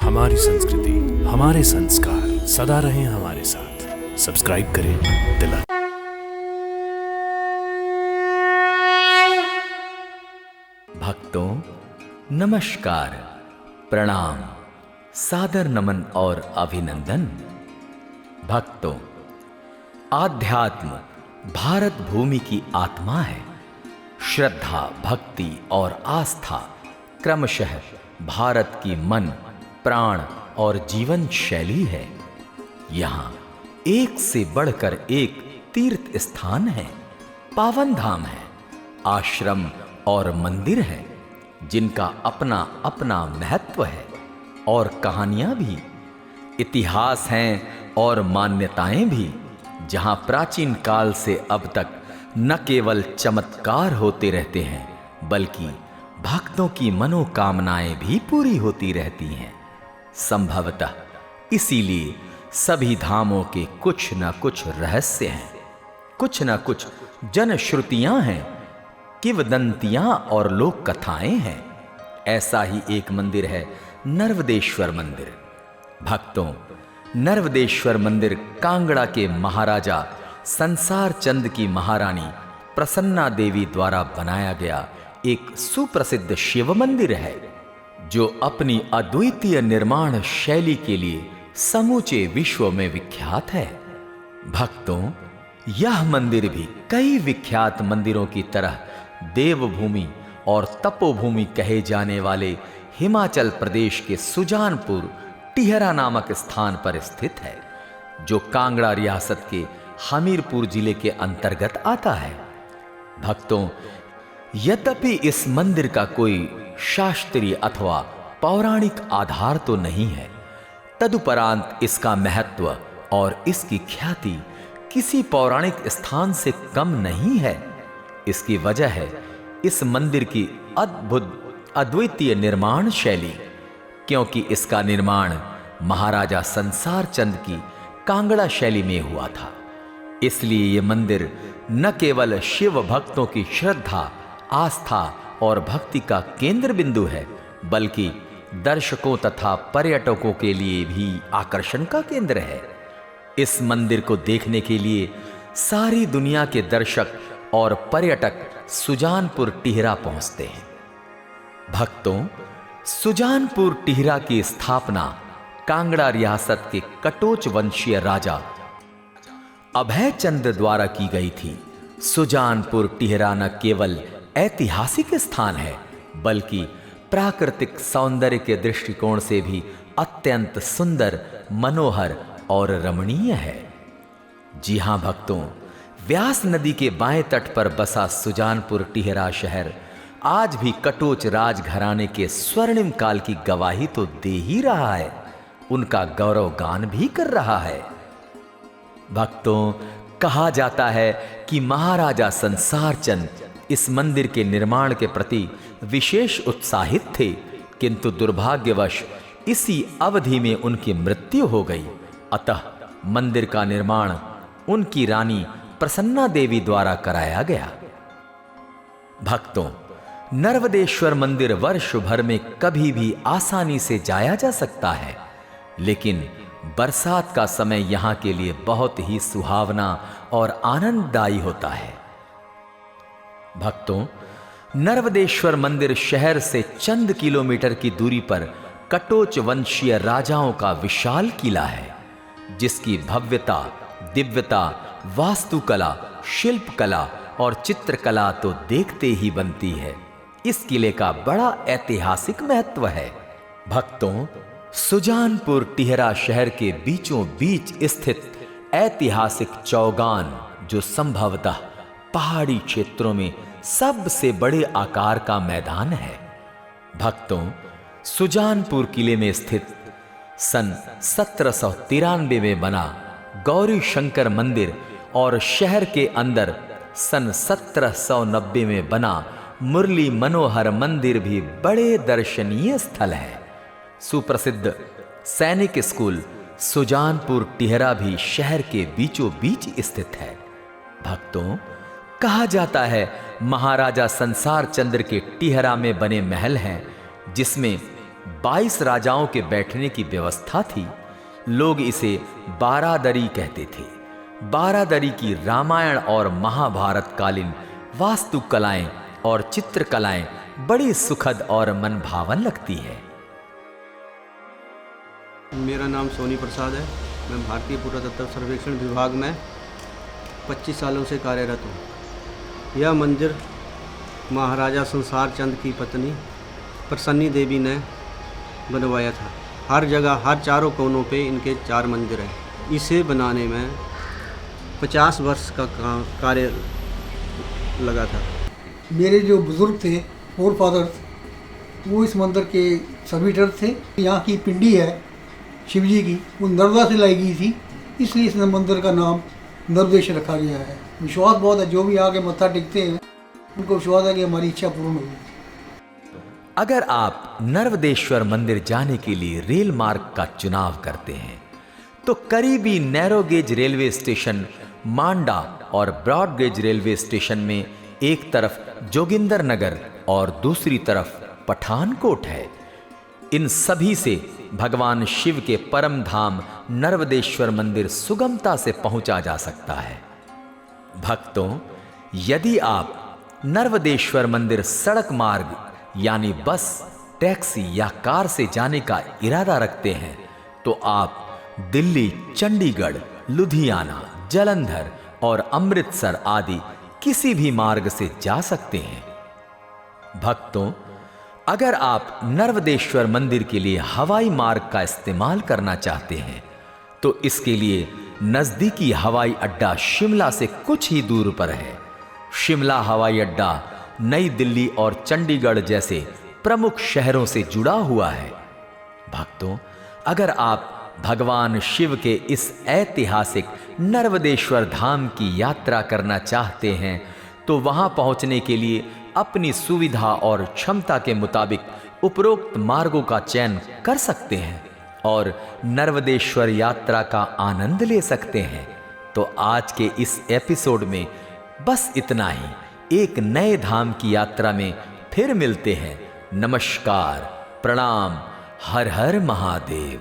हमारी संस्कृति, हमारे संस्कार सदा रहें हमारे साथ। सब्सक्राइब करें दिला। भक्तों नमस्कार, प्रणाम, सादर नमन और अभिनंदन। भक्तों, आध्यात्म भारत भूमि की आत्मा है। श्रद्धा, भक्ति और आस्था क्रमशः भारत की मन, प्राण और जीवन शैली है। यहाँ एक से बढ़कर एक तीर्थ स्थान है, पावन धाम है, आश्रम और मंदिर है, जिनका अपना अपना महत्व है और कहानियां भी, इतिहास हैं और मान्यताएं भी, जहां प्राचीन काल से अब तक न केवल चमत्कार होते रहते हैं, बल्कि भक्तों की मनोकामनाएं भी पूरी होती रहती हैं। संभवतः इसीलिए सभी धामों के कुछ न कुछ रहस्य हैं, कुछ न कुछ जनश्रुतियां हैं, किंवदंतियां और लोक कथाएं हैं। ऐसा ही एक मंदिर है नर्वदेश्वर मंदिर। भक्तों, नर्वदेश्वर मंदिर कांगड़ा के महाराजा संसार चंद की महारानी प्रसन्ना देवी द्वारा बनाया गया एक सुप्रसिद्ध शिव मंदिर है, जो अपनी अद्वितीय निर्माण शैली के लिए समूचे विश्व में विख्यात है। भक्तों, यह मंदिर भी कई विख्यात मंदिरों की तरह देवभूमि और तपोभूमि कहे जाने वाले हिमाचल प्रदेश के सुजानपुर टिहरा नामक स्थान पर स्थित है, जो कांगड़ा रियासत के हमीरपुर जिले के अंतर्गत आता है। भक्तों, यद्यपि इस मंदिर का कोई शास्त्रीय अथवा पौराणिक आधार तो नहीं है, तदुपरांत इसका महत्व और इसकी ख्याति किसी पौराणिक स्थान से कम नहीं है। इसकी वजह है इस मंदिर की अद्भुत अद्वितीय निर्माण शैली, क्योंकि इसका निर्माण महाराजा संसार चंद की कांगड़ा शैली में हुआ था। इसलिए यह मंदिर न केवल शिव भक्तों की श्रद्धा, आस्था और भक्ति का केंद्र बिंदु है, बल्कि दर्शकों तथा पर्यटकों के लिए भी आकर्षण का केंद्र है। इस मंदिर को देखने के लिए सारी दुनिया के दर्शक और पर्यटक सुजानपुर टिहरा पहुंचते हैं। भक्तों, सुजानपुर टिहरा की स्थापना कांगड़ा रियासत के कटोच वंशीय राजा अभय चंद द्वारा की गई थी। सुजानपुर टिहरा न केवल ऐतिहासिक स्थान है, बल्कि प्राकृतिक सौंदर्य के दृष्टिकोण से भी अत्यंत सुंदर, मनोहर और रमणीय है। जी हां भक्तों, व्यास नदी के बाएं तट पर बसा सुजानपुर टिहरा शहर आज भी कटोच राजघराने के स्वर्णिम काल की गवाही तो दे ही रहा है, उनका गौरव गान भी कर रहा है। भक्तों, कहा जाता है कि महाराजा संसार चंद इस मंदिर के निर्माण के प्रति विशेष उत्साहित थे, किंतु दुर्भाग्यवश इसी अवधि में उनकी मृत्यु हो गई। अतः मंदिर का निर्माण उनकी रानी प्रसन्ना देवी द्वारा कराया गया। भक्तों, नर्वदेश्वर मंदिर वर्ष भर में कभी भी आसानी से जाया जा सकता है, लेकिन बरसात का समय यहां के लिए बहुत ही सुहावना और आनंददायी होता है। भक्तों, नर्वदेश्वर मंदिर शहर से चंद किलोमीटर की दूरी पर कटोच वंशीय राजाओं का विशाल किला है, जिसकी भव्यता, दिव्यता, वास्तुकला, शिल्पकला और चित्रकला तो देखते ही बनती है। इस किले का बड़ा ऐतिहासिक महत्व है। भक्तों, सुजानपुर टिहरा शहर के बीचों बीच स्थित ऐतिहासिक चौगान, जो संभवतः पहाड़ी क्षेत्रों में सबसे बड़े आकार का मैदान है। भक्तों, सुजानपुर किले में स्थित सन 1793 में बना गौरी शंकर मंदिर और शहर के अंदर सन 1790 में बना मुरली मनोहर मंदिर भी बड़े दर्शनीय स्थल है। सुप्रसिद्ध सैनिक स्कूल सुजानपुर टिहरा भी शहर के बीचों बीच स्थित है। भक्तों, कहा जाता है महाराजा संसार चंद्र के टिहरा में बने महल हैं, जिसमें 22 राजाओं के बैठने की व्यवस्था थी। लोग इसे बारादरी कहते थे। बारादरी की रामायण और महाभारत कालीन वास्तुकलाएं और चित्रकलाएं बड़ी सुखद और मनभावन लगती है। मेरा नाम सोनी प्रसाद है। मैं भारतीय पुरातत्व सर्वेक्षण विभाग में 25 सालों से कार्यरत हूँ। यह मंदिर महाराजा संसार चंद की पत्नी प्रसन्नी देवी ने बनवाया था। हर जगह, हर चारों कोनों पे इनके 4 मंदिर हैं। इसे बनाने में 50 वर्ष का कार्य लगा था। मेरे जो बुज़ुर्ग थे, फोर फादर्स, वो इस मंदिर के सर्विटर थे। यहाँ की पिंडी है शिव जी की, वो नर्मदा से लाई गई थी, इसलिए इस मंदिर का नाम नर्मदेश रखा गया है। विश्वास बहुत है, जो भी आगे मत्था टेकते हैं उनको विश्वास है कि हमारी इच्छा पूर्ण होगी। अगर आप नर्मदेश्वर मंदिर जाने के लिए रेल मार्ग का चुनाव करते हैं तो करीबी नैरो गेज रेलवे स्टेशन मांडा और ब्रॉड गेज रेलवे स्टेशन में एक तरफ जोगिंदर नगर और दूसरी तरफ पठानकोट है। इन सभी से भगवान शिव के परम धाम नर्मदेश्वर मंदिर सुगमता से पहुंचा जा सकता है। भक्तों, यदि आप नर्मदेश्वर मंदिर सड़क मार्ग यानी बस, टैक्सी या कार से जाने का इरादा रखते हैं तो आप दिल्ली, चंडीगढ़, लुधियाना, जालंधर और अमृतसर आदि किसी भी मार्ग से जा सकते हैं। भक्तों, अगर आप नर्मदेश्वर मंदिर के लिए हवाई मार्ग का इस्तेमाल करना चाहते हैं तो इसके लिए नजदीकी हवाई अड्डा शिमला से कुछ ही दूर पर है। शिमला हवाई अड्डा नई दिल्ली और चंडीगढ़ जैसे प्रमुख शहरों से जुड़ा हुआ है। भक्तों, अगर आप भगवान शिव के इस ऐतिहासिक नर्मदेश्वर धाम की यात्रा करना चाहते हैं तो वहां पहुंचने के लिए अपनी सुविधा और क्षमता के मुताबिक उपरोक्त मार्गों का चयन कर सकते हैं और नर्मदेश्वर यात्रा का आनंद ले सकते हैं। तो आज के इस एपिसोड में बस इतना ही। एक नए धाम की यात्रा में फिर मिलते हैं। नमस्कार, प्रणाम, हर हर महादेव।